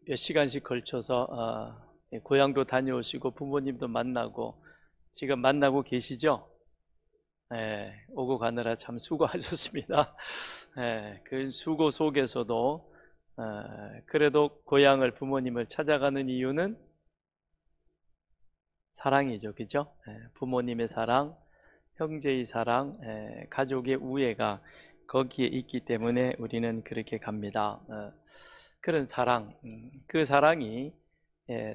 몇 시간씩 걸쳐서 고향도 다녀오시고 부모님도 만나고 지금 만나고 계시죠? 오고 가느라 참 수고하셨습니다. 그 수고 속에서도 그래도 고향을 부모님을 찾아가는 이유는 사랑이죠, 그죠? 부모님의 사랑, 형제의 사랑, 가족의 우애가 거기에 있기 때문에 우리는 그렇게 갑니다. 그런 사랑, 그 사랑이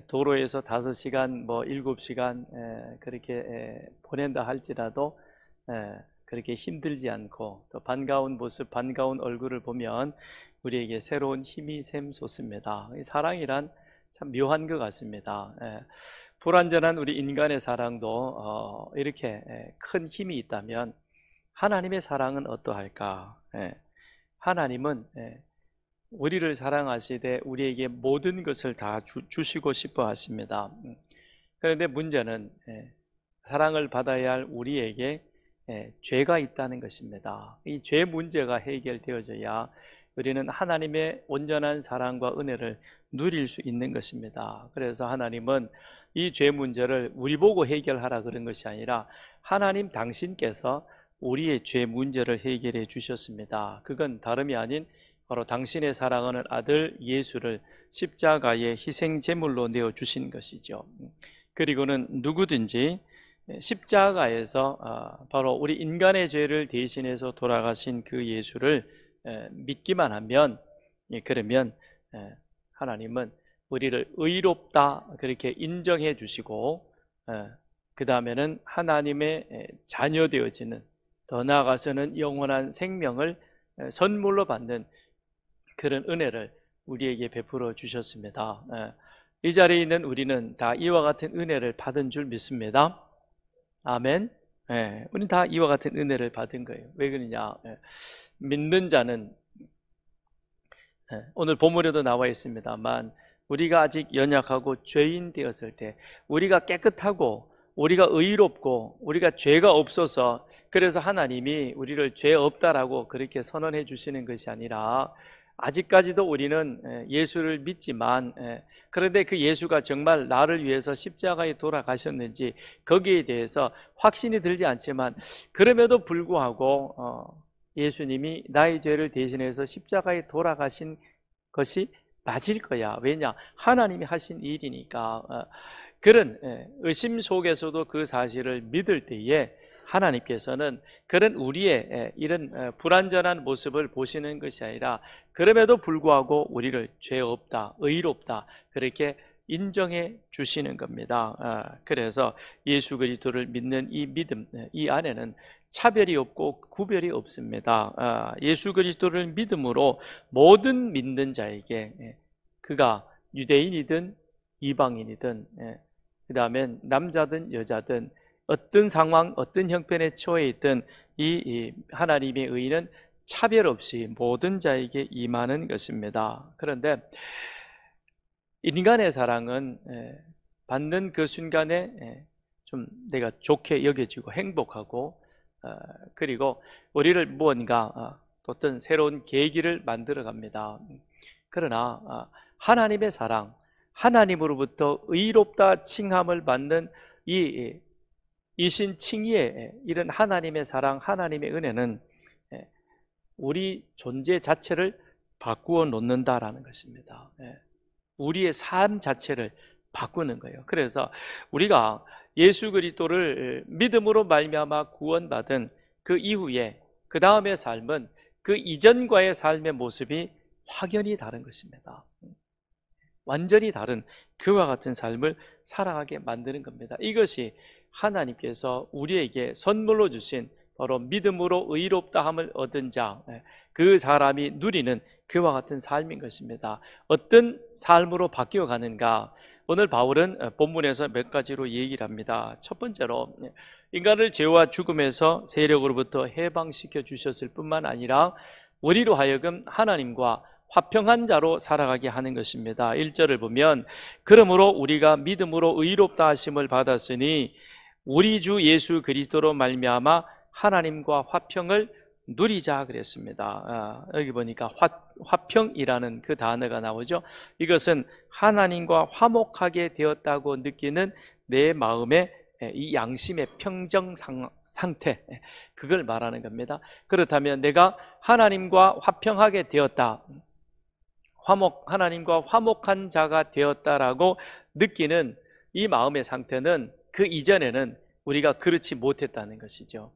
도로에서 5시간, 7시간 그렇게 보낸다 할지라도 그렇게 힘들지 않고 또 반가운 모습, 반가운 얼굴을 보면 우리에게 새로운 힘이 샘솟습니다. 사랑이란 참 묘한 것 같습니다. 불완전한 우리 인간의 사랑도 이렇게 큰 힘이 있다면 하나님의 사랑은 어떠할까? 하나님은 우리를 사랑하시되 우리에게 모든 것을 다 주시고 싶어 하십니다. 그런데 문제는 사랑을 받아야 할 우리에게 죄가 있다는 것입니다. 이 죄 문제가 해결되어져야 우리는 하나님의 온전한 사랑과 은혜를 누릴 수 있는 것입니다. 그래서 하나님은 이 죄 문제를 우리 보고 해결하라 그런 것이 아니라 하나님 당신께서 우리의 죄 문제를 해결해 주셨습니다. 그건 다름이 아닌 바로 당신의 사랑하는 아들 예수를 십자가에 희생 제물로 내어 주신 것이죠. 그리고는 누구든지 십자가에서 바로 우리 인간의 죄를 대신해서 돌아가신 그 예수를 믿기만 하면, 그러면 하나님은 우리를 의롭다 그렇게 인정해 주시고, 그 다음에는 하나님의 자녀 되어지는, 더 나아가서는 영원한 생명을 선물로 받는 그런 은혜를 우리에게 베풀어 주셨습니다. 이 자리에 있는 우리는 다 이와 같은 은혜를 받은 줄 믿습니다. 아멘. 우리는 다 이와 같은 은혜를 받은 거예요. 왜 그러냐? 믿는 자는 오늘 본문에도 나와 있습니다만 우리가 아직 연약하고 죄인 되었을 때, 우리가 깨끗하고 우리가 의롭고 우리가 죄가 없어서 그래서 하나님이 우리를 죄 없다라고 그렇게 선언해 주시는 것이 아니라, 아직까지도 우리는 예수를 믿지만 그런데 그 예수가 정말 나를 위해서 십자가에 돌아가셨는지 거기에 대해서 확신이 들지 않지만, 그럼에도 불구하고 예수님이 나의 죄를 대신해서 십자가에 돌아가신 것이 맞을 거야. 왜냐? 하나님이 하신 일이니까. 그런 의심 속에서도 그 사실을 믿을 때에 하나님께서는 그런 우리의 이런 불완전한 모습을 보시는 것이 아니라 그럼에도 불구하고 우리를 죄 없다, 의롭다 그렇게 인정해 주시는 겁니다. 그래서 예수 그리스도를 믿는 이 믿음, 이 안에는 차별이 없고 구별이 없습니다. 예수 그리스도를 믿음으로 모든 믿는 자에게, 그가 유대인이든 이방인이든 그 다음에 남자든 여자든 어떤 상황, 어떤 형편에 처해 있든 이 하나님의 의는 차별 없이 모든 자에게 임하는 것입니다. 그런데 인간의 사랑은 받는 그 순간에 좀 내가 좋게 여겨지고 행복하고, 그리고 우리를 무언가 어떤 새로운 계기를 만들어 갑니다. 그러나 하나님의 사랑, 하나님으로부터 의롭다 칭함을 받는 이신칭의의 이런 하나님의 사랑, 하나님의 은혜는 우리 존재 자체를 바꾸어 놓는다라는 것입니다. 우리의 삶 자체를 바꾸는 거예요. 그래서 우리가 예수 그리스도를 믿음으로 말미암아 구원받은 그 이후에 그 다음의 삶은 그 이전과의 삶의 모습이 확연히 다른 것입니다. 완전히 다른 그와 같은 삶을 살아가게 만드는 겁니다. 이것이 하나님께서 우리에게 선물로 주신 바로 믿음으로 의롭다함을 얻은 자, 그 사람이 누리는 그와 같은 삶인 것입니다. 어떤 삶으로 바뀌어 가는가? 오늘 바울은 본문에서 몇 가지로 얘기를 합니다. 첫 번째로 인간을 죄와 죽음에서 세력으로부터 해방시켜 주셨을 뿐만 아니라 우리로 하여금 하나님과 화평한 자로 살아가게 하는 것입니다. 1절을 보면, 그러므로 우리가 믿음으로 의롭다 하심을 받았으니 우리 주 예수 그리스도로 말미암아 하나님과 화평을 누리자 그랬습니다. 여기 보니까 화평이라는 그 단어가 나오죠. 이것은 하나님과 화목하게 되었다고 느끼는 내 마음의 이 양심의 평정 상태, 그걸 말하는 겁니다. 그렇다면 내가 하나님과 화평하게 되었다, 하나님과 화목한 자가 되었다라고 느끼는 이 마음의 상태는 그 이전에는 우리가 그렇지 못했다는 것이죠.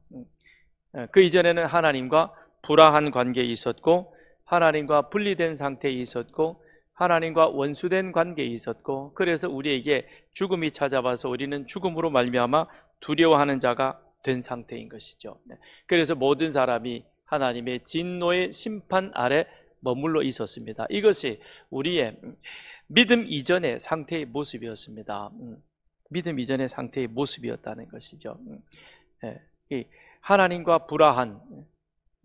그 이전에는 하나님과 불화한 관계에 있었고, 하나님과 분리된 상태에 있었고, 하나님과 원수된 관계에 있었고, 그래서 우리에게 죽음이 찾아와서 우리는 죽음으로 말미암아 두려워하는 자가 된 상태인 것이죠. 그래서 모든 사람이 하나님의 진노의 심판 아래 머물러 있었습니다. 이것이 우리의 믿음 이전의 상태의 모습이었습니다. 믿음 이전의 상태의 모습이었다는 것이죠. 하나님과 불화한,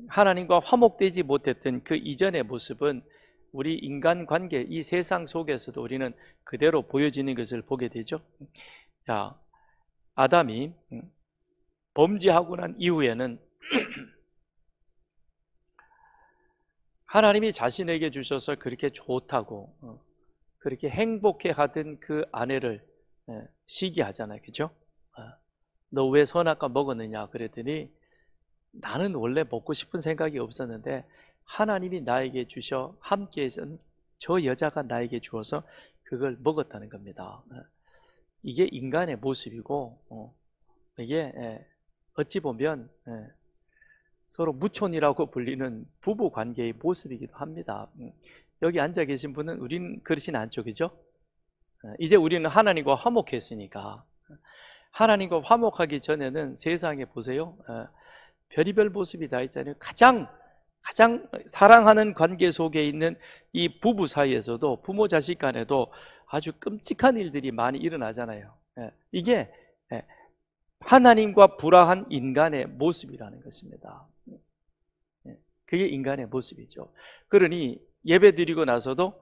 하나님과 화목되지 못했던 그 이전의 모습은 우리 인간관계, 이 세상 속에서도 우리는 그대로 보여지는 것을 보게 되죠. 자, 아담이 범죄하고 난 이후에는 하나님이 자신에게 주셔서 그렇게 좋다고, 그렇게 행복해 하던 그 아내를 시기하잖아요. 그죠? 너 왜 선악과 먹었느냐 그랬더니, 나는 원래 먹고 싶은 생각이 없었는데 하나님이 나에게 주셔 함께해준 저 여자가 나에게 주어서 그걸 먹었다는 겁니다. 이게 인간의 모습이고, 이게 어찌 보면 서로 무촌이라고 불리는 부부 관계의 모습이기도 합니다. 여기 앉아 계신 분은 우리는 그렇진 않죠, 그죠? 이제 우리는 하나님과 화목했으니까. 하나님과 화목하기 전에는 세상에 보세요, 별의별 모습이 다 있잖아요. 가장 사랑하는 관계 속에 있는 이 부부 사이에서도, 부모 자식 간에도 아주 끔찍한 일들이 많이 일어나잖아요. 이게 하나님과 불화한 인간의 모습이라는 것입니다. 그게 인간의 모습이죠. 그러니 예배 드리고 나서도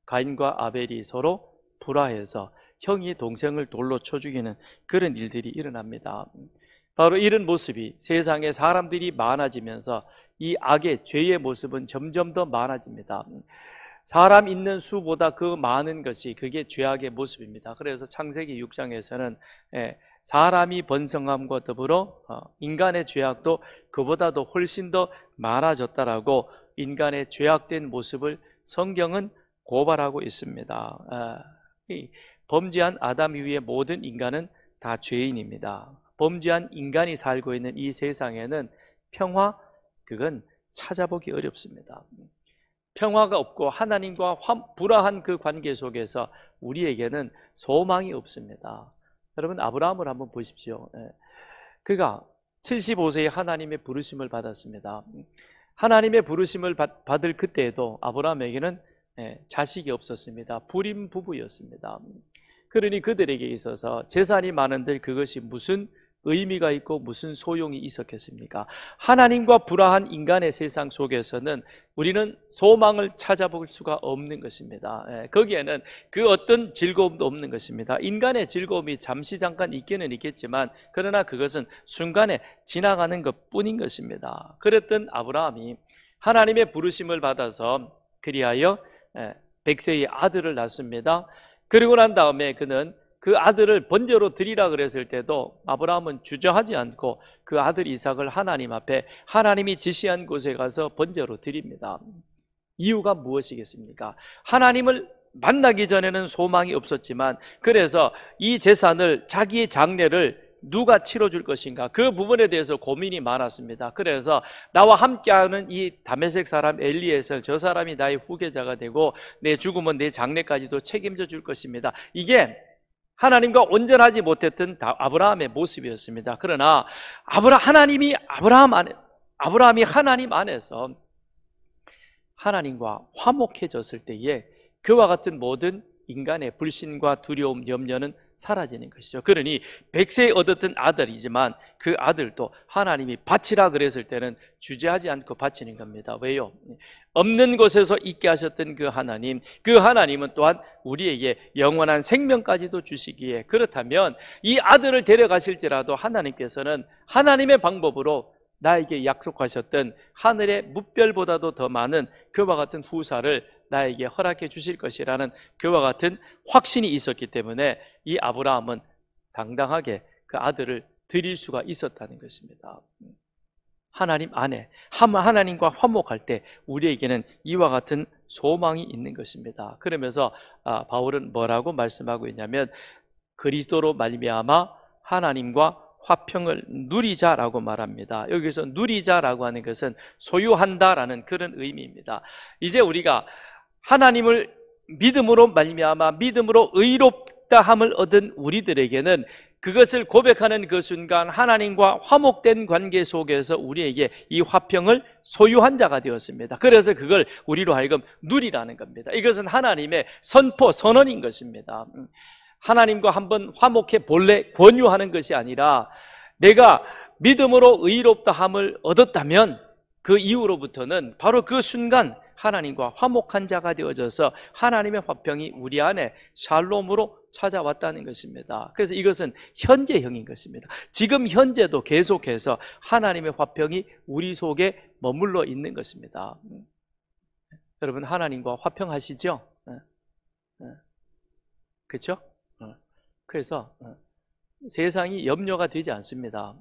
가인과 아벨이 서로 불화해서 형이 동생을 돌로 쳐 죽이는 그런 일들이 일어납니다. 바로 이런 모습이 세상에 사람들이 많아지면서 이 악의, 죄의 모습은 점점 더 많아집니다. 사람 있는 수보다 그 많은 것이, 그게 죄악의 모습입니다. 그래서 창세기 6장에서는 사람이 번성함과 더불어 인간의 죄악도 그보다도 훨씬 더 많아졌다라고 인간의 죄악된 모습을 성경은 고발하고 있습니다. 범죄한 아담 이후의 모든 인간은 다 죄인입니다. 범죄한 인간이 살고 있는 이 세상에는 평화, 그건 찾아보기 어렵습니다. 평화가 없고 하나님과 불화한 그 관계 속에서 우리에게는 소망이 없습니다. 여러분, 아브라함을 한번 보십시오. 그가 75세에 하나님의 부르심을 받았습니다. 하나님의 부르심을 받을 그때에도 아브라함에게는 자식이 없었습니다. 불임 부부였습니다. 그러니 그들에게 있어서 재산이 많은데 그것이 무슨 의미가 있고 무슨 소용이 있었겠습니까? 하나님과 불화한 인간의 세상 속에서는 우리는 소망을 찾아볼 수가 없는 것입니다. 거기에는 그 어떤 즐거움도 없는 것입니다. 인간의 즐거움이 잠시 잠깐 있기는 있겠지만, 그러나 그것은 순간에 지나가는 것뿐인 것입니다. 그랬던 아브라함이 하나님의 부르심을 받아서 그리하여 100세의 아들을 낳습니다. 그리고 난 다음에 그는 그 아들을 번제로 드리라 그랬을 때도 아브라함은 주저하지 않고 그 아들 이삭을 하나님 앞에, 하나님이 지시한 곳에 가서 번제로 드립니다. 이유가 무엇이겠습니까? 하나님을 만나기 전에는 소망이 없었지만, 그래서 이 재산을, 자기의 장례를 누가 치러줄 것인가, 그 부분에 대해서 고민이 많았습니다. 그래서 나와 함께하는 이 다메섹 사람 엘리에셀, 저 사람이 나의 후계자가 되고 내 죽으면 내 장례까지도 책임져 줄 것입니다. 이게 하나님과 온전하지 못했던 아브라함의 모습이었습니다. 그러나 아브라함이 하나님 안에서 하나님과 화목해졌을 때에 그와 같은 모든 인간의 불신과 두려움, 염려는 사라지는 것이죠. 그러니 100세에 얻었던 아들이지만 그 아들도 하나님이 바치라 그랬을 때는 주저하지 않고 바치는 겁니다. 왜요? 없는 곳에서 있게 하셨던 그 하나님은 또한 우리에게 영원한 생명까지도 주시기에, 그렇다면 이 아들을 데려가실지라도 하나님께서는 하나님의 방법으로 나에게 약속하셨던 하늘의 뭇별보다도 더 많은 그와 같은 후사를 나에게 허락해 주실 것이라는 그와 같은 확신이 있었기 때문에 이 아브라함은 당당하게 그 아들을 드릴 수가 있었다는 것입니다. 하나님 안에 하나님과 화목할 때 우리에게는 이와 같은 소망이 있는 것입니다. 그러면서 바울은 뭐라고 말씀하고 있냐면 그리스도로 말미암아 하나님과 화평을 누리자라고 말합니다. 여기서 누리자라고 하는 것은 소유한다라는 그런 의미입니다. 이제 우리가 하나님을 믿음으로 말미암아 믿음으로 의롭다함을 얻은 우리들에게는 그것을 고백하는 그 순간 하나님과 화목된 관계 속에서 우리에게 이 화평을 소유한 자가 되었습니다. 그래서 그걸 우리로 하여금 누리라는 겁니다. 이것은 하나님의 선포, 선언인 것입니다. 하나님과 한번 화목해 볼래 권유하는 것이 아니라 내가 믿음으로 의롭다함을 얻었다면 그 이후로부터는 바로 그 순간 하나님과 화목한 자가 되어져서 하나님의 화평이 우리 안에 샬롬으로 찾아왔다는 것입니다. 그래서 이것은 현재형인 것입니다. 지금 현재도 계속해서 하나님의 화평이 우리 속에 머물러 있는 것입니다. 여러분 하나님과 화평하시죠? 그렇죠? 그래서 세상이 염려가 되지 않습니다.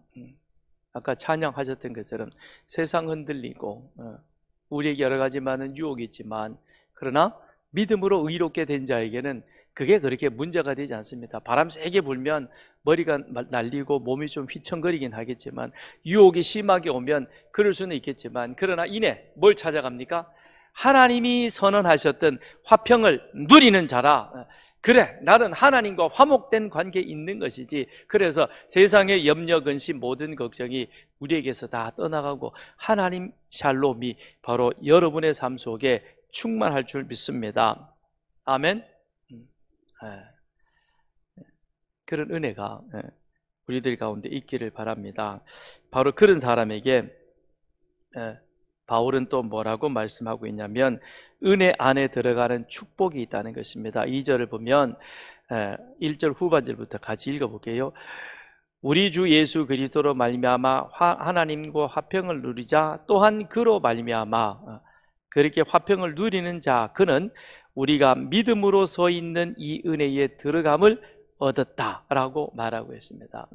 아까 찬양하셨던 것처럼 세상 흔들리고 우리에게 여러 가지 많은 유혹이 있지만 그러나 믿음으로 의롭게 된 자에게는 그게 그렇게 문제가 되지 않습니다. 바람 세게 불면 머리가 날리고 몸이 좀 휘청거리긴 하겠지만 유혹이 심하게 오면 그럴 수는 있겠지만 그러나 이내 뭘 찾아갑니까? 하나님이 선언하셨던 화평을 누리는 자라. 그래, 나는 하나님과 화목된 관계에 있는 것이지. 그래서 세상의 염려, 근심, 모든 걱정이 우리에게서 다 떠나가고 하나님 샬롬이 바로 여러분의 삶 속에 충만할 줄 믿습니다. 아멘. 그런 은혜가 우리들 가운데 있기를 바랍니다. 바로 그런 사람에게 바울은 또 뭐라고 말씀하고 있냐면 은혜 안에 들어가는 축복이 있다는 것입니다. 2절을 보면 1절 후반절부터 같이 읽어볼게요. 우리 주 예수 그리스도로 말미암아 하나님과 화평을 누리자. 또한 그로 말미암아 그렇게 화평을 누리는 자 그는 우리가 믿음으로 서 있는 이 은혜에 들어감을 얻었다라고 말하고 있습니다.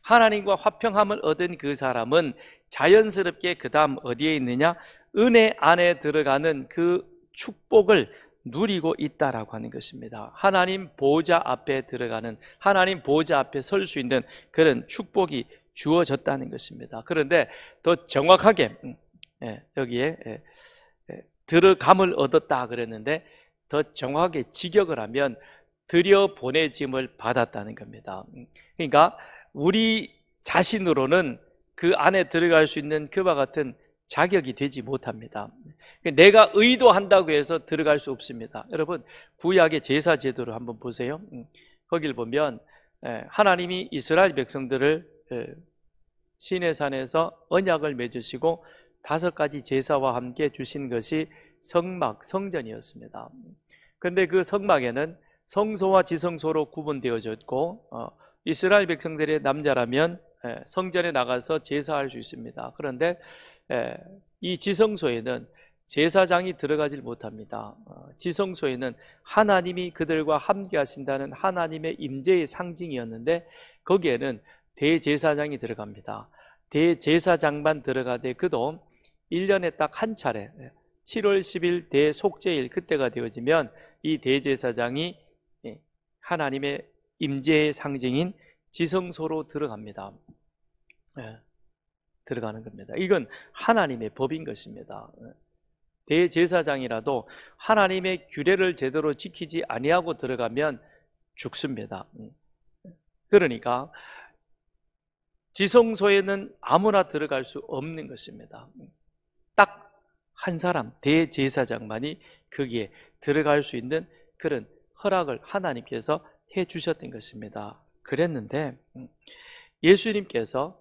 하나님과 화평함을 얻은 그 사람은 자연스럽게 그 다음 어디에 있느냐? 은혜 안에 들어가는 그 축복을 누리고 있다라고 하는 것입니다. 하나님 보좌 앞에 들어가는, 하나님 보좌 앞에 설 수 있는 그런 축복이 주어졌다는 것입니다. 그런데 더 정확하게 여기에 들어감을 얻었다 그랬는데 더 정확하게 직역을 하면 들여보내짐을 받았다는 겁니다. 그러니까 우리 자신으로는 그 안에 들어갈 수 있는 그와 같은 자격이 되지 못합니다. 내가 의도한다고 해서 들어갈 수 없습니다. 여러분 구약의 제사 제도를 한번 보세요. 거길 보면 하나님이 이스라엘 백성들을 시내산에서 언약을 맺으시고 5가지 제사와 함께 주신 것이 성막, 성전이었습니다. 그런데 그 성막에는 성소와 지성소로 구분되어졌고 이스라엘 백성들의 남자라면 성전에 나가서 제사할 수 있습니다. 그런데 이 지성소에는 제사장이 들어가질 못합니다. 지성소에는 하나님이 그들과 함께 하신다는 하나님의 임재의 상징이었는데 거기에는 대제사장이 들어갑니다. 대제사장만 들어가되 그도 1년에 딱 한 차례 7월 10일 대속죄일 그때가 되어지면 이 대제사장이 하나님의 임재의 상징인 지성소로 들어갑니다. 들어가는 겁니다. 이건 하나님의 법인 것입니다. 대제사장이라도 하나님의 규례를 제대로 지키지 아니하고 들어가면 죽습니다. 그러니까 지성소에는 아무나 들어갈 수 없는 것입니다. 딱 한 사람 대제사장만이 거기에 들어갈 수 있는 그런 허락을 하나님께서 해 주셨던 것입니다. 그랬는데 예수님께서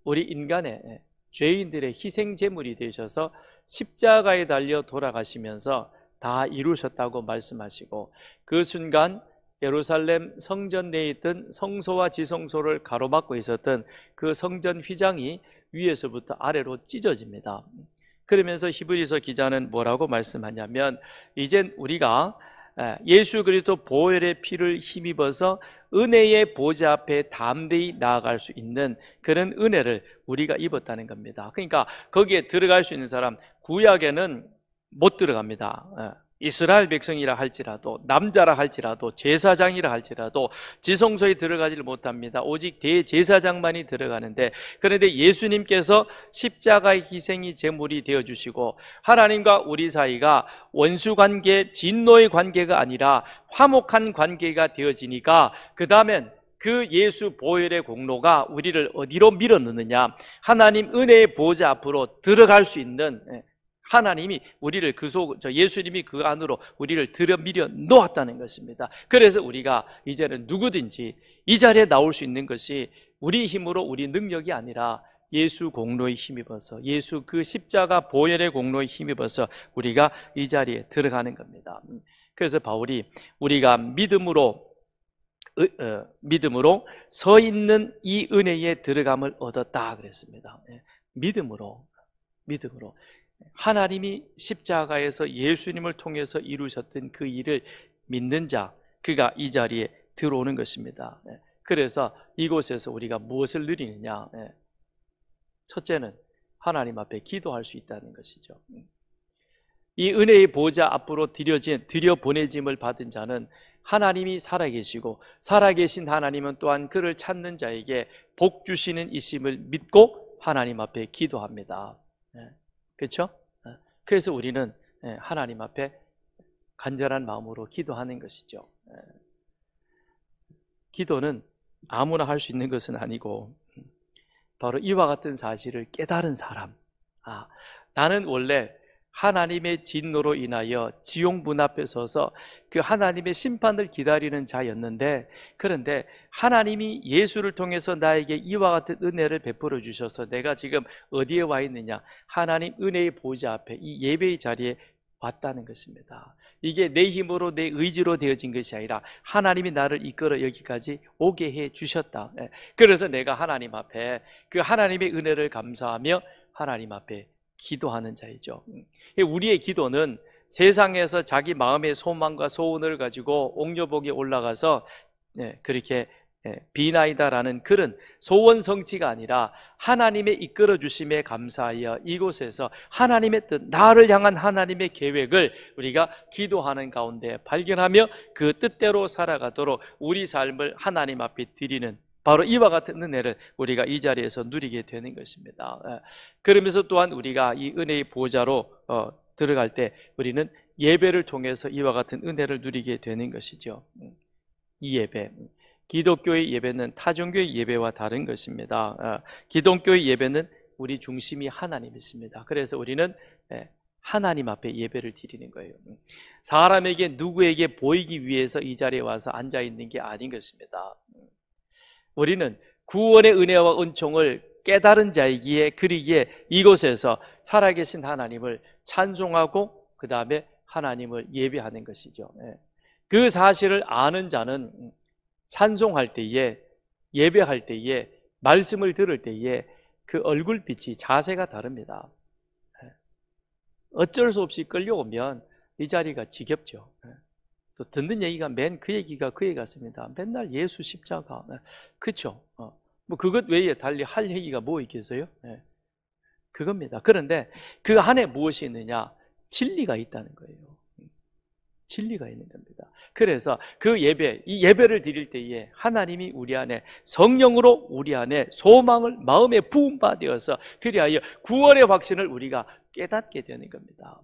우리 인간의 죄인들의 희생 제물이 되셔서 십자가에 달려 돌아가시면서 다 이루셨다고 말씀하시고 그 순간 예루살렘 성전 내에 있던 성소와 지성소를 가로막고 있었던 그 성전 휘장이 위에서부터 아래로 찢어집니다. 그러면서 히브리서 기자는 뭐라고 말씀하냐면, 이젠 우리가 예수 그리스도 보혈의 피를 힘입어서 은혜의 보좌 앞에 담대히 나아갈 수 있는 그런 은혜를 우리가 입었다는 겁니다. 그러니까 거기에 들어갈 수 있는 사람, 구약에는 못 들어갑니다. 이스라엘 백성이라 할지라도, 남자라 할지라도, 제사장이라 할지라도 지성소에 들어가지를 못합니다. 오직 대제사장만이 들어가는데, 그런데 예수님께서 십자가의 희생이 제물이 되어주시고 하나님과 우리 사이가 원수관계, 진노의 관계가 아니라 화목한 관계가 되어지니까, 그 다음엔 그 예수 보혈의 공로가 우리를 어디로 밀어넣느냐, 하나님 은혜의 보좌 앞으로 들어갈 수 있는, 하나님이 우리를 예수님이 그 안으로 우리를 들여밀어 놓았다는 것입니다. 그래서 우리가 이제는 누구든지 이 자리에 나올 수 있는 것이 우리 힘으로, 우리 능력이 아니라 예수 공로에 힘입어서, 예수 그 십자가 보혈의 공로에 힘입어서 우리가 이 자리에 들어가는 겁니다. 그래서 바울이 우리가 믿음으로 서 있는 이 은혜에 들어감을 얻었다 그랬습니다. 믿음으로 하나님이 십자가에서 예수님을 통해서 이루셨던 그 일을 믿는 자, 그가 이 자리에 들어오는 것입니다. 그래서 이곳에서 우리가 무엇을 누리느냐? 첫째는 하나님 앞에 기도할 수 있다는 것이죠. 이 은혜의 보좌 앞으로 들여보내짐을 받은 자는 하나님이 살아계시고, 살아계신 하나님은 또한 그를 찾는 자에게 복 주시는 이심을 믿고 하나님 앞에 기도합니다. 그렇죠? 그래서 우리는 하나님 앞에 간절한 마음으로 기도하는 것이죠. 기도는 아무나 할 수 있는 것은 아니고, 바로 이와 같은 사실을 깨달은 사람, 나는 원래 하나님의 진노로 인하여 지옥 문 앞에 서서 그 하나님의 심판을 기다리는 자였는데, 그런데 하나님이 예수를 통해서 나에게 이와 같은 은혜를 베풀어 주셔서 내가 지금 어디에 와 있느냐? 하나님 은혜의 보좌 앞에, 이 예배의 자리에 왔다는 것입니다. 이게 내 힘으로, 내 의지로 되어진 것이 아니라 하나님이 나를 이끌어 여기까지 오게 해 주셨다. 그래서 내가 하나님 앞에 그 하나님의 은혜를 감사하며 하나님 앞에 기도하는 자이죠. 우리의 기도는 세상에서 자기 마음의 소망과 소원을 가지고 옥녀복에 올라가서 그렇게 비나이다라는 그런 소원 성취가 아니라 하나님의 이끌어 주심에 감사하여 이곳에서 하나님의 뜻, 나를 향한 하나님의 계획을 우리가 기도하는 가운데 발견하며 그 뜻대로 살아가도록 우리 삶을 하나님 앞에 드리는, 바로 이와 같은 은혜를 우리가 이 자리에서 누리게 되는 것입니다. 그러면서 또한 우리가 이 은혜의 보좌로 들어갈 때 우리는 예배를 통해서 이와 같은 은혜를 누리게 되는 것이죠. 이 예배, 기독교의 예배는 타종교의 예배와 다른 것입니다. 기독교의 예배는 우리 중심이 하나님이십니다. 그래서 우리는 하나님 앞에 예배를 드리는 거예요. 사람에게, 누구에게 보이기 위해서 이 자리에 와서 앉아 있는 게 아닌 것입니다. 우리는 구원의 은혜와 은총을 깨달은 자이기에, 그리기에 이곳에서 살아계신 하나님을 찬송하고 그 다음에 하나님을 예배하는 것이죠. 그 사실을 아는 자는 찬송할 때에, 예배할 때에, 말씀을 들을 때에 그 얼굴빛이, 자세가 다릅니다. 어쩔 수 없이 끌려오면 이 자리가 지겹죠. 또 듣는 얘기가 그 얘기가 그 얘기 같습니다. 맨날 예수 십자가, 그렇죠? 뭐 그것 외에 달리 할 얘기가 뭐 있겠어요? 그겁니다. 그런데 그 안에 무엇이 있느냐? 진리가 있다는 거예요. 진리가 있는 겁니다. 그래서 그 예배, 이 예배를 드릴 때에 하나님이 우리 안에 성령으로 우리 안에 소망을 마음에 부음받아서 그리하여 구원의 확신을 우리가 깨닫게 되는 겁니다.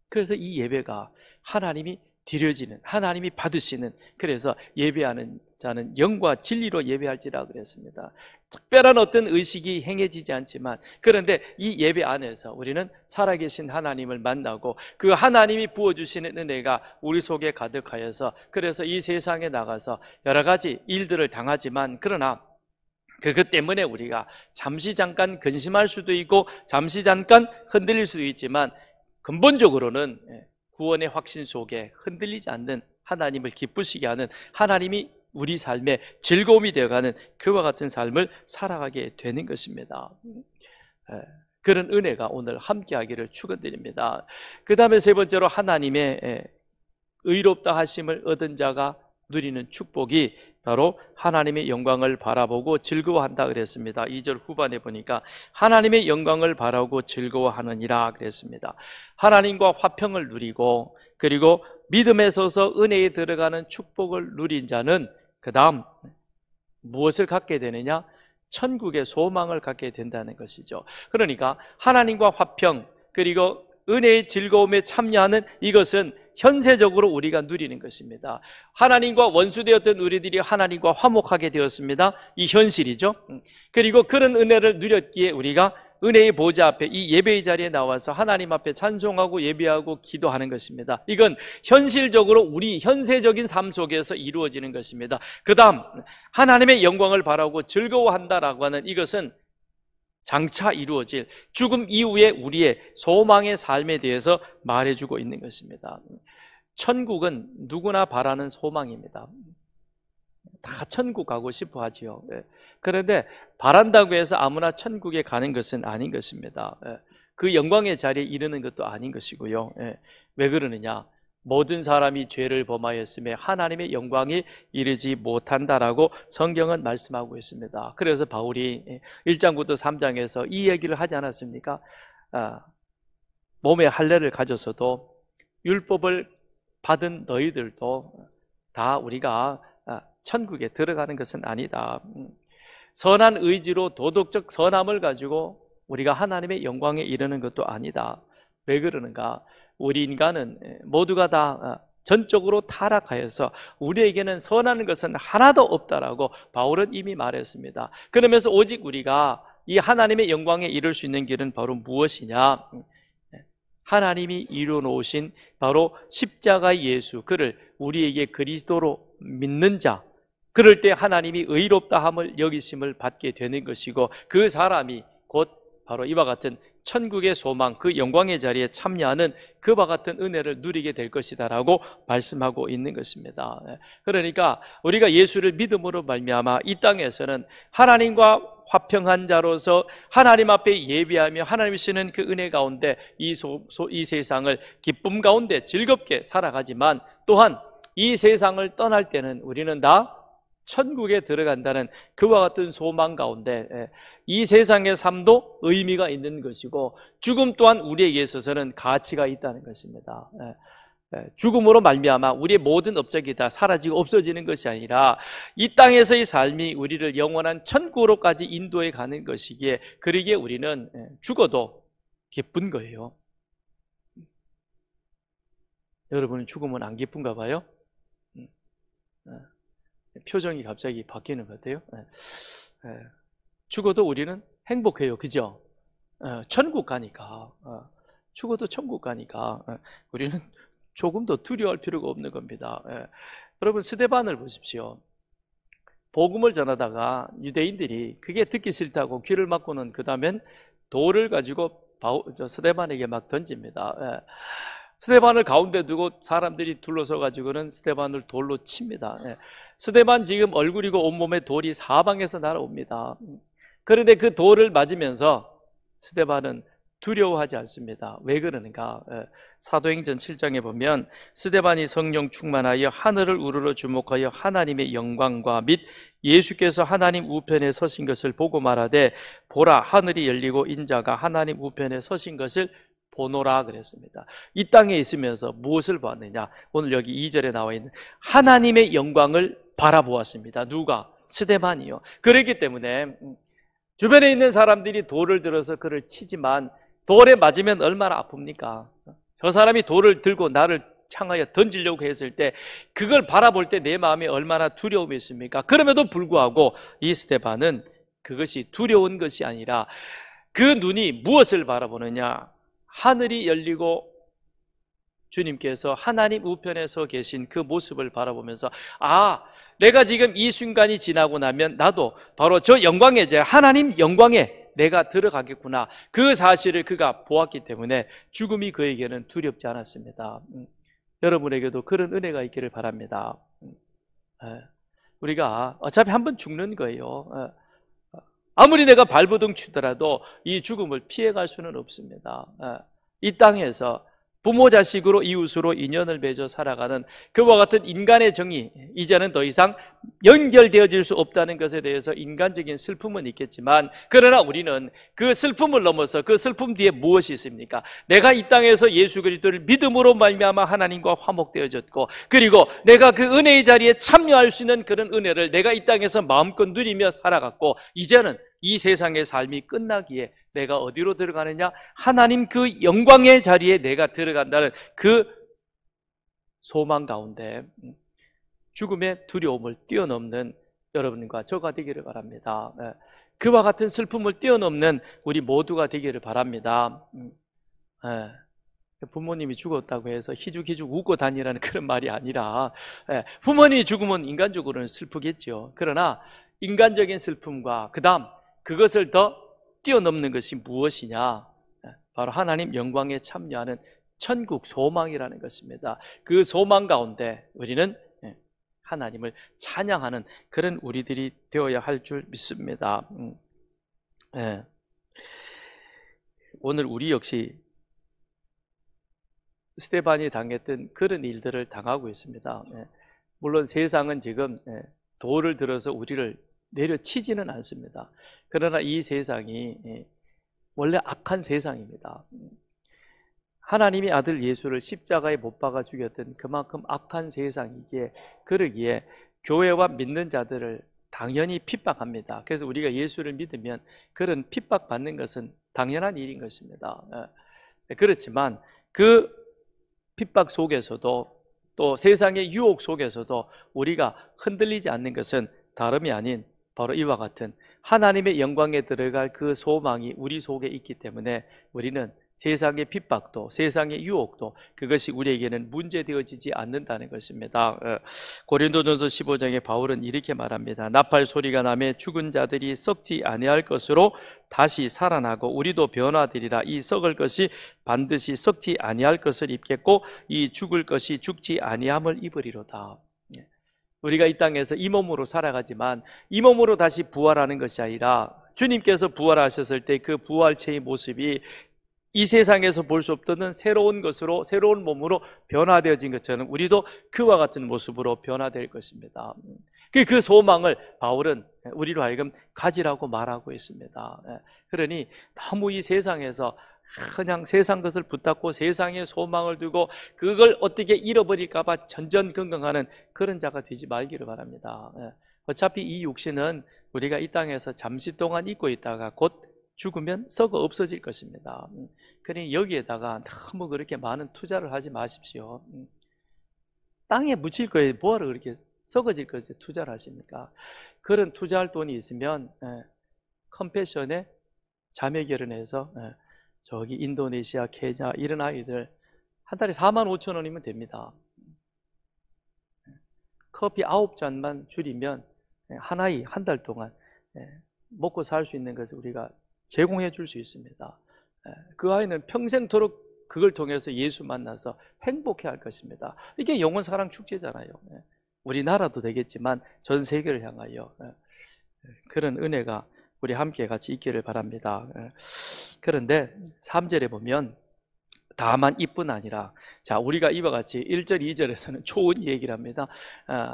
그래서 이 예배가 하나님이 드려지는, 하나님이 받으시는, 그래서 예배하는 자는 영과 진리로 예배할지라 그랬습니다. 특별한 어떤 의식이 행해지지 않지만, 그런데 이 예배 안에서 우리는 살아계신 하나님을 만나고 그 하나님이 부어주시는 은혜가 우리 속에 가득하여서, 그래서 이 세상에 나가서 여러 가지 일들을 당하지만, 그러나 그것 때문에 우리가 잠시 잠깐 근심할 수도 있고 잠시 잠깐 흔들릴 수도 있지만, 근본적으로는 구원의 확신 속에 흔들리지 않는, 하나님을 기쁘시게 하는, 하나님이 우리 삶의 즐거움이 되어가는 그와 같은 삶을 살아가게 되는 것입니다. 그런 은혜가 오늘 함께하기를 축원드립니다. 그 다음에 세 번째로 하나님의 의롭다 하심을 얻은 자가 누리는 축복이 바로 하나님의 영광을 바라보고 즐거워한다 그랬습니다. 2절 후반에 보니까 하나님의 영광을 바라보고 즐거워하느니라 그랬습니다. 하나님과 화평을 누리고 그리고 믿음에 서서 은혜에 들어가는 축복을 누린 자는 그 다음 무엇을 갖게 되느냐? 천국의 소망을 갖게 된다는 것이죠. 그러니까 하나님과 화평 그리고 은혜의 즐거움에 참여하는 이것은 현세적으로 우리가 누리는 것입니다. 하나님과 원수되었던 우리들이 하나님과 화목하게 되었습니다. 이 현실이죠. 그리고 그런 은혜를 누렸기에 우리가 은혜의 보좌 앞에 이 예배의 자리에 나와서 하나님 앞에 찬송하고 예배하고 기도하는 것입니다. 이건 현실적으로 우리 현세적인 삶 속에서 이루어지는 것입니다. 그 다음 하나님의 영광을 바라고 즐거워한다라고 하는 이것은 장차 이루어질 죽음 이후에 우리의 소망의 삶에 대해서 말해주고 있는 것입니다. 천국은 누구나 바라는 소망입니다. 다 천국 가고 싶어 하지요. 그런데 바란다고 해서 아무나 천국에 가는 것은 아닌 것입니다. 그 영광의 자리에 이르는 것도 아닌 것이고요. 왜 그러느냐? 모든 사람이 죄를 범하였음에 하나님의 영광이 이르지 못한다라고 성경은 말씀하고 있습니다. 그래서 바울이 1장부터 3장에서 이 얘기를 하지 않았습니까? 몸에 할례를 가져서도 율법을 받은 너희들도 다 우리가 천국에 들어가는 것은 아니다. 선한 의지로 도덕적 선함을 가지고 우리가 하나님의 영광에 이르는 것도 아니다. 왜 그러는가? 우리 인간은 모두가 다 전적으로 타락하여서 우리에게는 선한 것은 하나도 없다라고 바울은 이미 말했습니다. 그러면서 오직 우리가 이 하나님의 영광에 이룰 수 있는 길은 바로 무엇이냐? 하나님이 이루어 놓으신 바로 십자가의 예수, 그를 우리에게 그리스도로 믿는 자, 그럴 때 하나님이 의롭다함을 여기심을 받게 되는 것이고 그 사람이 곧 바로 이와 같은 천국의 소망, 그 영광의 자리에 참여하는 그와 같은 은혜를 누리게 될 것이다라고 말씀하고 있는 것입니다. 그러니까 우리가 예수를 믿음으로 말미암아 이 땅에서는 하나님과 화평한 자로서 하나님 앞에 예배하며 하나님이 주시는 그 은혜 가운데 이 세상을 기쁨 가운데 즐겁게 살아가지만 또한 이 세상을 떠날 때는 우리는 다 천국에 들어간다는 그와 같은 소망 가운데 이 세상의 삶도 의미가 있는 것이고 죽음 또한 우리에게 있어서는 가치가 있다는 것입니다. 죽음으로 말미암아 우리의 모든 업적이 다 사라지고 없어지는 것이 아니라 이 땅에서의 삶이 우리를 영원한 천국으로까지 인도해 가는 것이기에 그러기에 우리는 죽어도 기쁜 거예요. 여러분은 죽으면 안 기쁜가 봐요? 표정이 갑자기 바뀌는 것 같아요. 죽어도 우리는 행복해요. 그죠? 천국 가니까. 죽어도 천국 가니까 우리는 조금 더 두려워할 필요가 없는 겁니다. 여러분 스데반을 보십시오. 복음을 전하다가 유대인들이 그게 듣기 싫다고 귀를 막고는 그 다음엔 돌을 가지고 스데반에게 막 던집니다. 스데반을 가운데 두고 사람들이 둘러서 가지고는 스데반을 돌로 칩니다. 스데반 지금 얼굴이고 온몸에 돌이 사방에서 날아옵니다. 그런데 그 돌을 맞으면서 스데반은 두려워하지 않습니다. 왜 그러는가? 사도행전 7장에 보면 스데반이 성령 충만하여 하늘을 우러러 주목하여 하나님의 영광과 및 예수께서 하나님 우편에 서신 것을 보고 말하되 보라 하늘이 열리고 인자가 하나님 우편에 서신 것을 보노라 그랬습니다. 이 땅에 있으면서 무엇을 봤느냐? 오늘 여기 2절에 나와 있는 하나님의 영광을 바라보았습니다. 누가? 스데반이요. 그렇기 때문에 주변에 있는 사람들이 돌을 들어서 그를 치지만 돌에 맞으면 얼마나 아픕니까? 저 사람이 돌을 들고 나를 향하여 던지려고 했을 때 그걸 바라볼 때 내 마음에 얼마나 두려움이 있습니까? 그럼에도 불구하고 이 스데반은 그것이 두려운 것이 아니라 그 눈이 무엇을 바라보느냐? 하늘이 열리고 주님께서 하나님 우편에 서 계신 그 모습을 바라보면서 내가 지금 이 순간이 지나고 나면 나도 바로 저 영광의 제 하나님 영광에 내가 들어가겠구나. 그 사실을 그가 보았기 때문에 죽음이 그에게는 두렵지 않았습니다. 여러분에게도 그런 은혜가 있기를 바랍니다. 우리가 어차피 한 번 죽는 거예요. 아무리 내가 발버둥 치더라도 이 죽음을 피해갈 수는 없습니다. 이 땅에서 부모 자식으로 이웃으로 인연을 맺어 살아가는 그와 같은 인간의 정의, 이제는 더 이상 연결되어질 수 없다는 것에 대해서 인간적인 슬픔은 있겠지만, 그러나 우리는 그 슬픔을 넘어서 그 슬픔 뒤에 무엇이 있습니까? 내가 이 땅에서 예수 그리스도를 믿음으로 말미암아 하나님과 화목되어졌고, 그리고 내가 그 은혜의 자리에 참여할 수 있는 그런 은혜를 내가 이 땅에서 마음껏 누리며 살아갔고, 이제는 이 세상의 삶이 끝나기에 내가 어디로 들어가느냐? 하나님 그 영광의 자리에 내가 들어간다는 그 소망 가운데 죽음의 두려움을 뛰어넘는 여러분과 저가 되기를 바랍니다. 그와 같은 슬픔을 뛰어넘는 우리 모두가 되기를 바랍니다. 부모님이 죽었다고 해서 희죽희죽 웃고 다니라는 그런 말이 아니라, 부모님이 죽으면 인간적으로는 슬프겠죠. 그러나 인간적인 슬픔과 그 다음 그것을 더 뛰어넘는 것이 무엇이냐? 바로 하나님 영광에 참여하는 천국 소망이라는 것입니다. 그 소망 가운데 우리는 하나님을 찬양하는 그런 우리들이 되어야 할 줄 믿습니다. 오늘 우리 역시 스데반이 당했던 그런 일들을 당하고 있습니다. 물론 세상은 지금 돌을 들어서 우리를 내려치지는 않습니다. 그러나 이 세상이 원래 악한 세상입니다. 하나님이 아들 예수를 십자가에 못 박아 죽였던 그만큼 악한 세상이기에, 그러기에 교회와 믿는 자들을 당연히 핍박합니다. 그래서 우리가 예수를 믿으면 그런 핍박받는 것은 당연한 일인 것입니다. 그렇지만 그 핍박 속에서도, 또 세상의 유혹 속에서도 우리가 흔들리지 않는 것은 다름이 아닌 바로 이와 같은 하나님의 영광에 들어갈 그 소망이 우리 속에 있기 때문에 우리는 세상의 핍박도, 세상의 유혹도 그것이 우리에게는 문제되어지지 않는다는 것입니다. 고린도전서 15장에 바울은 이렇게 말합니다. 나팔 소리가 나매 죽은 자들이 썩지 아니할 것으로 다시 살아나고 우리도 변화되리라. 이 썩을 것이 반드시 썩지 아니할 것을 입겠고 이 죽을 것이 죽지 아니함을 입으리로다. 우리가 이 땅에서 이 몸으로 살아가지만 이 몸으로 다시 부활하는 것이 아니라 주님께서 부활하셨을 때 그 부활체의 모습이 이 세상에서 볼 수 없던 새로운 것으로, 새로운 몸으로 변화되어진 것처럼 우리도 그와 같은 모습으로 변화될 것입니다. 그 소망을 바울은 우리로 하여금 가지라고 말하고 있습니다. 그러니 너무 이 세상에서 그냥 세상 것을 붙잡고 세상에 소망을 두고 그걸 어떻게 잃어버릴까 봐 전전긍긍하는 그런 자가 되지 말기를 바랍니다. 어차피 이 육신은 우리가 이 땅에서 잠시 동안 잊고 있다가 곧 죽으면 썩어 없어질 것입니다. 그러니 여기에다가 너무 그렇게 많은 투자를 하지 마십시오. 땅에 묻힐 거에 뭐하러 그렇게 썩어질 것에 투자를 하십니까? 그런 투자할 돈이 있으면 컴패션에 자매 결혼해서 저기 인도네시아, 케냐 이런 아이들 한 달에 45,000원이면 됩니다. 커피 9잔만 줄이면 한 아이 한 달 동안 먹고 살 수 있는 것을 우리가 제공해 줄 수 있습니다. 그 아이는 평생토록 그걸 통해서 예수 만나서 행복해 할 것입니다. 이게 영혼사랑 축제잖아요. 우리나라도 되겠지만 전 세계를 향하여 그런 은혜가 우리 함께 같이 있기를 바랍니다. 그런데 3절에 보면 다만 이뿐 아니라, 자, 우리가 이와 같이 1절, 2절에서는 좋은 얘기를 합니다.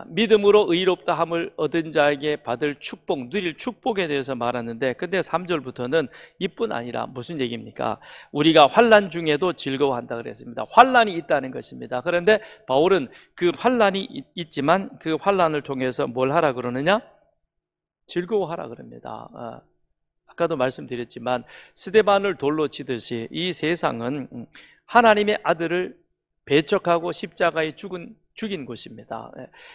믿음으로 의롭다 함을 얻은 자에게 받을 축복, 누릴 축복에 대해서 말하는데, 근데 3절부터는 이뿐 아니라 무슨 얘기입니까? 우리가 환난 중에도 즐거워한다 그랬습니다. 환난이 있다는 것입니다. 그런데 바울은 그 환난이 있지만 그 환난을 통해서 뭘 하라 그러느냐? 즐거워하라 그럽니다. 아까도 말씀드렸지만 스데반을 돌로 치듯이 이 세상은 하나님의 아들을 배척하고 십자가에 죽인 곳입니다.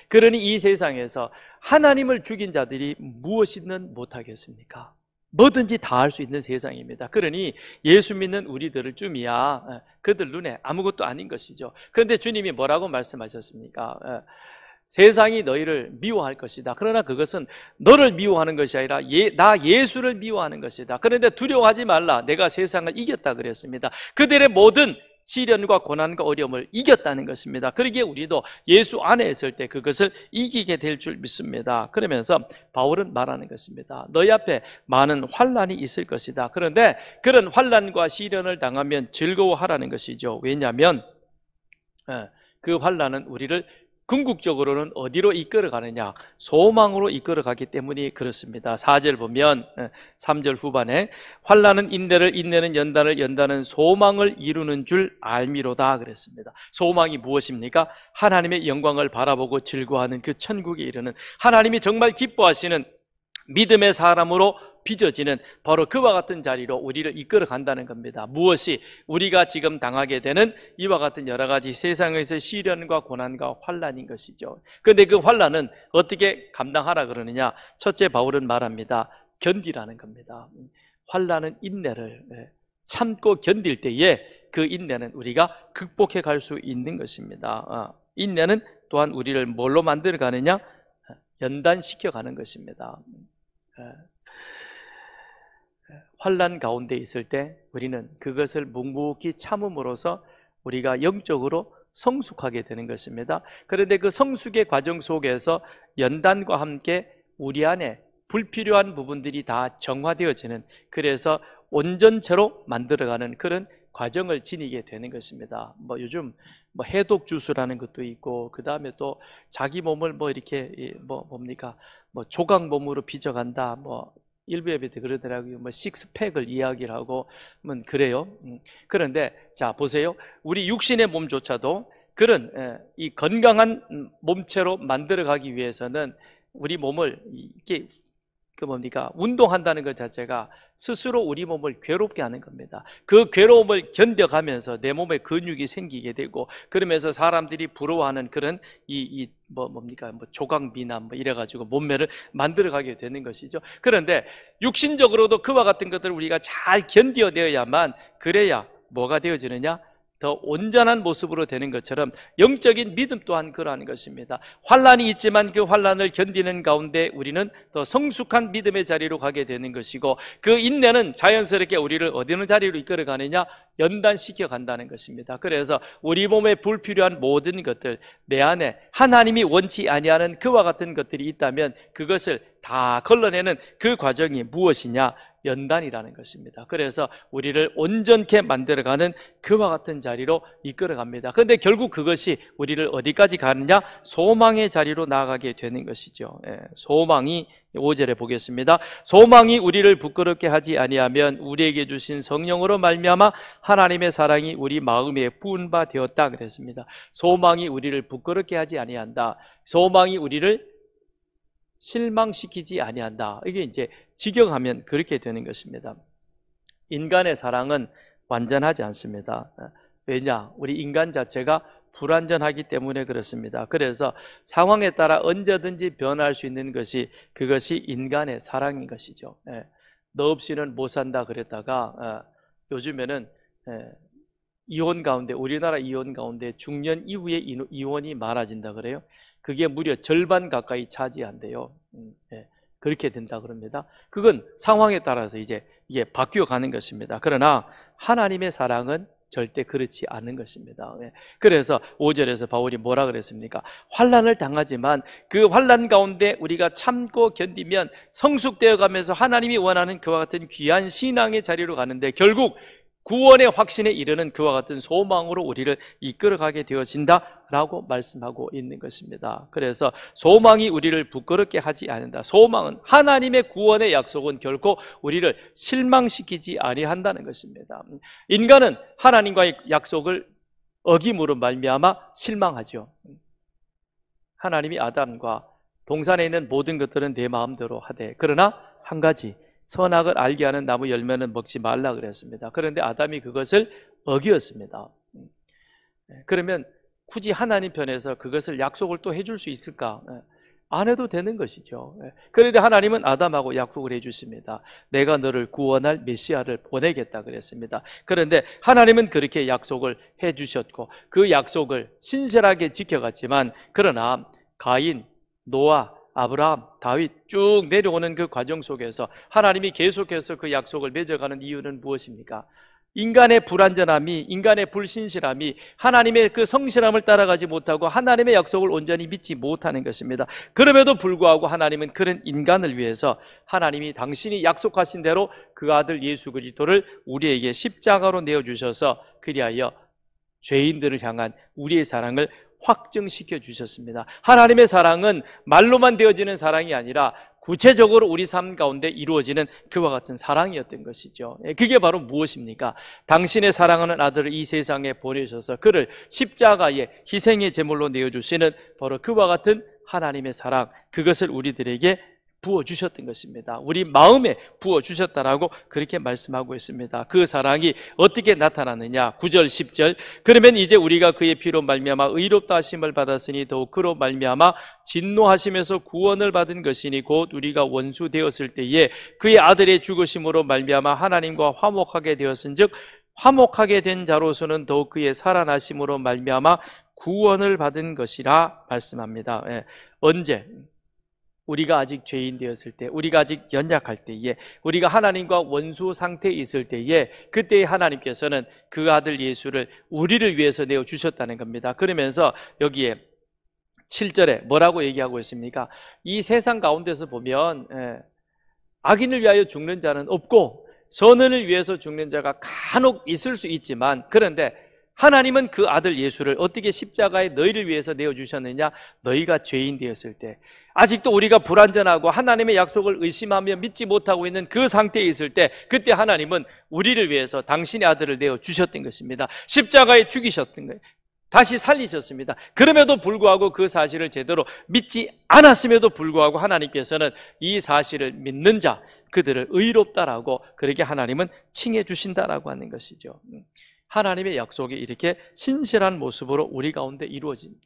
그러니 이 세상에서 하나님을 죽인 자들이 무엇이든 못하겠습니까? 뭐든지 다 할 수 있는 세상입니다. 그러니 예수 믿는 우리들을 쯤이야 그들 눈에 아무것도 아닌 것이죠. 그런데 주님이 뭐라고 말씀하셨습니까? 세상이 너희를 미워할 것이다. 그러나 그것은 너를 미워하는 것이 아니라 나 예수를 미워하는 것이다. 그런데 두려워하지 말라. 내가 세상을 이겼다 그랬습니다. 그들의 모든 시련과 고난과 어려움을 이겼다는 것입니다. 그러기에 우리도 예수 안에 있을 때 그것을 이기게 될 줄 믿습니다. 그러면서 바울은 말하는 것입니다. 너희 앞에 많은 환난이 있을 것이다. 그런데 그런 환난과 시련을 당하면 즐거워하라는 것이죠. 왜냐하면 그 환난은 우리를 궁극적으로는 어디로 이끌어가느냐? 소망으로 이끌어가기 때문에 그렇습니다. 4절 보면 3절 후반에 환난은 인내를, 인내는 연단을, 연단은 소망을 이루는 줄 알미로다 그랬습니다. 소망이 무엇입니까? 하나님의 영광을 바라보고 즐거워하는 그 천국에 이르는, 하나님이 정말 기뻐하시는 믿음의 사람으로 빚어지는 바로 그와 같은 자리로 우리를 이끌어 간다는 겁니다. 무엇이? 우리가 지금 당하게 되는 이와 같은 여러 가지 세상에서 시련과 고난과 환난인 것이죠. 그런데 그 환난은 어떻게 감당하라 그러느냐? 첫째, 바울은 말합니다. 견디라는 겁니다. 환난은 인내를 참고 견딜 때에 그 인내는 우리가 극복해 갈 수 있는 것입니다. 인내는 또한 우리를 뭘로 만들어 가느냐? 연단시켜 가는 것입니다. 환난 가운데 있을 때 우리는 그것을 묵묵히 참음으로써 우리가 영적으로 성숙하게 되는 것입니다. 그런데 그 성숙의 과정 속에서 연단과 함께 우리 안에 불필요한 부분들이 다 정화되어지는, 그래서 온전체로 만들어가는 그런 과정을 지니게 되는 것입니다. 요즘 해독 주스라는 것도 있고, 그 다음에 또 자기 몸을 이렇게 조각 몸으로 빚어간다, 일부 예배 때 그러더라고요. 식스팩을 이야기를 하고 그래요. 그런데 자 보세요. 우리 육신의 몸조차도 그런 이 건강한 몸체로 만들어가기 위해서는 우리 몸을 이렇게 운동한다는 것 자체가 스스로 우리 몸을 괴롭게 하는 겁니다. 그 괴로움을 견뎌가면서 내 몸에 근육이 생기게 되고, 그러면서 사람들이 부러워하는 그런 조각미나 이래가지고 몸매를 만들어가게 되는 것이죠. 그런데 육신적으로도 그와 같은 것들을 우리가 잘 견뎌내야만, 그래야 뭐가 되어지느냐? 더 온전한 모습으로 되는 것처럼 영적인 믿음 또한 그러한 것입니다. 환난이 있지만 그 환난을 견디는 가운데 우리는 더 성숙한 믿음의 자리로 가게 되는 것이고, 그 인내는 자연스럽게 우리를 어디는 자리로 이끌어가느냐? 연단시켜 간다는 것입니다. 그래서 우리 몸에 불필요한 모든 것들, 내 안에 하나님이 원치 아니하는 그와 같은 것들이 있다면 그것을 다 걸러내는 그 과정이 무엇이냐? 연단이라는 것입니다. 그래서 우리를 온전케 만들어가는 그와 같은 자리로 이끌어갑니다. 그런데 결국 그것이 우리를 어디까지 가느냐? 소망의 자리로 나아가게 되는 것이죠. 소망이 5절에 보겠습니다. 소망이 우리를 부끄럽게 하지 아니하면 우리에게 주신 성령으로 말미암아 하나님의 사랑이 우리 마음에 부은 바 되었다 그랬습니다. 소망이 우리를 부끄럽게 하지 아니한다. 소망이 우리를 실망시키지 아니한다. 이게 이제 직역하면 그렇게 되는 것입니다. 인간의 사랑은 완전하지 않습니다. 왜냐? 우리 인간 자체가 불완전하기 때문에 그렇습니다. 그래서 상황에 따라 언제든지 변할 수 있는 것이, 그것이 인간의 사랑인 것이죠. 너 없이는 못 산다 그랬다가 요즘에는 이혼 가운데, 우리나라 이혼 가운데 중년 이후에 이혼이 많아진다 그래요. 그게 무려 절반 가까이 차지한대요. 그렇게 된다 그럽니다. 그건 상황에 따라서 이제 이게 바뀌어 가는 것입니다. 그러나 하나님의 사랑은 절대 그렇지 않은 것입니다. 그래서 5절에서 바울이 뭐라 그랬습니까? 환난을 당하지만 그 환난 가운데 우리가 참고 견디면 성숙되어 가면서 하나님이 원하는 그와 같은 귀한 신앙의 자리로 가는데, 결국 구원의 확신에 이르는 그와 같은 소망으로 우리를 이끌어가게 되어진다라고 말씀하고 있는 것입니다. 그래서 소망이 우리를 부끄럽게 하지 않는다. 소망은, 하나님의 구원의 약속은 결코 우리를 실망시키지 아니한다는 것입니다. 인간은 하나님과의 약속을 어김으로 말미암아 실망하죠. 하나님이 아담과 동산에 있는 모든 것들은 내 마음대로 하되, 그러나 한 가지, 선악을 알게 하는 나무 열매는 먹지 말라 그랬습니다. 그런데 아담이 그것을 어기었습니다. 그러면 굳이 하나님 편에서 그것을 약속을 또 해줄 수 있을까? 안 해도 되는 것이죠. 그런데 하나님은 아담하고 약속을 해주십니다. 내가 너를 구원할 메시아를 보내겠다 그랬습니다. 그런데 하나님은 그렇게 약속을 해주셨고 그 약속을 신실하게 지켜갔지만, 그러나 가인, 노아, 아브라함, 다윗 쭉 내려오는 그 과정 속에서 하나님이 계속해서 그 약속을 맺어가는 이유는 무엇입니까? 인간의 불완전함이, 인간의 불신실함이 하나님의 그 성실함을 따라가지 못하고 하나님의 약속을 온전히 믿지 못하는 것입니다. 그럼에도 불구하고 하나님은 그런 인간을 위해서 하나님이 당신이 약속하신 대로 그 아들 예수 그리스도를 우리에게 십자가로 내어주셔서 그리하여 죄인들을 향한 우리의 사랑을 확증시켜 주셨습니다. 하나님의 사랑은 말로만 되어지는 사랑이 아니라 구체적으로 우리 삶 가운데 이루어지는 그와 같은 사랑이었던 것이죠. 그게 바로 무엇입니까? 당신의 사랑하는 아들을 이 세상에 보내셔서 그를 십자가의 희생의 제물로 내어주시는 바로 그와 같은 하나님의 사랑, 그것을 우리들에게 부어주셨던 것입니다. 우리 마음에 부어주셨다라고 그렇게 말씀하고 있습니다. 그 사랑이 어떻게 나타나느냐? 9절 10절 그러면 이제 우리가 그의 피로 말미암아 의롭다 하심을 받았으니 더욱 그로 말미암아 진노하심에서 구원을 받은 것이니 곧 우리가 원수 되었을 때에 그의 아들의 죽으심으로 말미암아 하나님과 화목하게 되었은즉 화목하게 된 자로서는 더욱 그의 살아나심으로 말미암아 구원을 받은 것이라 말씀합니다. 언제? 우리가 아직 죄인 되었을 때, 우리가 아직 연약할 때에, 우리가 하나님과 원수 상태에 있을 때에, 그때에 하나님께서는 그 아들 예수를 우리를 위해서 내어주셨다는 겁니다. 그러면서 여기에 7절에 뭐라고 얘기하고 있습니까? 이 세상 가운데서 보면 악인을 위하여 죽는 자는 없고 선인을 위해서 죽는 자가 간혹 있을 수 있지만, 그런데 하나님은 그 아들 예수를 어떻게 십자가에 너희를 위해서 내어주셨느냐? 너희가 죄인 되었을 때, 아직도 우리가 불완전하고 하나님의 약속을 의심하며 믿지 못하고 있는 그 상태에 있을 때, 그때 하나님은 우리를 위해서 당신의 아들을 내어주셨던 것입니다. 십자가에 죽이셨던 거예요. 다시 살리셨습니다. 그럼에도 불구하고 그 사실을 제대로 믿지 않았음에도 불구하고 하나님께서는 이 사실을 믿는 자, 그들을 의롭다라고 그렇게 하나님은 칭해 주신다라고 하는 것이죠. 하나님의 약속이 이렇게 신실한 모습으로 우리 가운데 이루어집니다.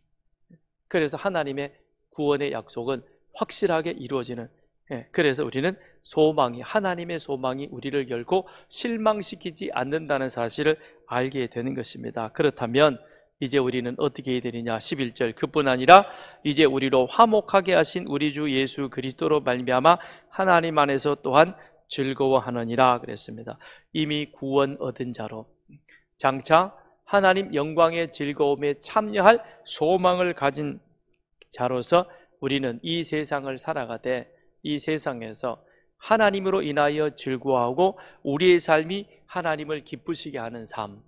그래서 하나님의 구원의 약속은 확실하게 이루어지는, 그래서 우리는 소망이, 하나님의 소망이 우리를 결코 실망시키지 않는다는 사실을 알게 되는 것입니다. 그렇다면 이제 우리는 어떻게 해야 되느냐? 11절 그뿐 아니라 이제 우리로 화목하게 하신 우리 주 예수 그리스도로 말미암아 하나님 안에서 또한 즐거워하느니라 그랬습니다. 이미 구원 얻은 자로, 장차 하나님 영광의 즐거움에 참여할 소망을 가진 자로서 우리는 이 세상을 살아가되 이 세상에서 하나님으로 인하여 즐거워하고 우리의 삶이 하나님을 기쁘시게 하는 삶,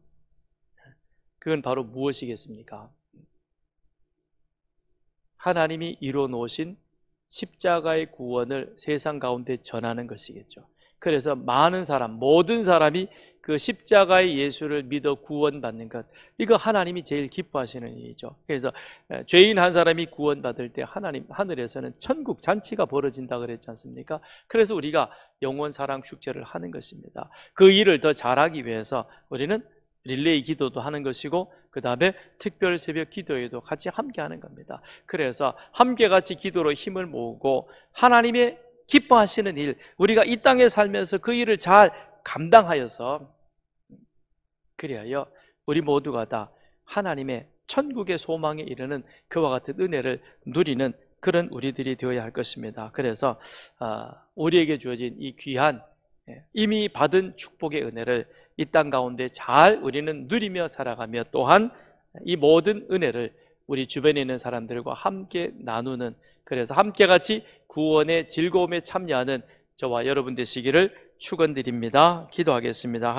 그건 바로 무엇이겠습니까? 하나님이 이루어 놓으신 십자가의 구원을 세상 가운데 전하는 것이겠죠. 그래서 많은 사람, 모든 사람이 그 십자가의 예수를 믿어 구원받는 것, 이거 하나님이 제일 기뻐하시는 일이죠. 그래서 죄인 한 사람이 구원받을 때 하나님 하늘에서는 천국 잔치가 벌어진다 그랬지 않습니까? 그래서 우리가 영원 사랑 축제를 하는 것입니다. 그 일을 더 잘하기 위해서 우리는 릴레이 기도도 하는 것이고, 그 다음에 특별 새벽 기도에도 같이 함께 하는 겁니다. 그래서 함께 같이 기도로 힘을 모으고 하나님의 기뻐하시는 일, 우리가 이 땅에 살면서 그 일을 잘 감당하여서 그리하여 우리 모두가 다 하나님의 천국의 소망에 이르는 그와 같은 은혜를 누리는 그런 우리들이 되어야 할 것입니다. 그래서 우리에게 주어진 이 귀한 이미 받은 축복의 은혜를 이 땅 가운데 잘 우리는 누리며 살아가며, 또한 이 모든 은혜를 우리 주변에 있는 사람들과 함께 나누는, 그래서 함께 같이 구원의 즐거움에 참여하는 저와 여러분 되시기를 축원드립니다. 기도하겠습니다.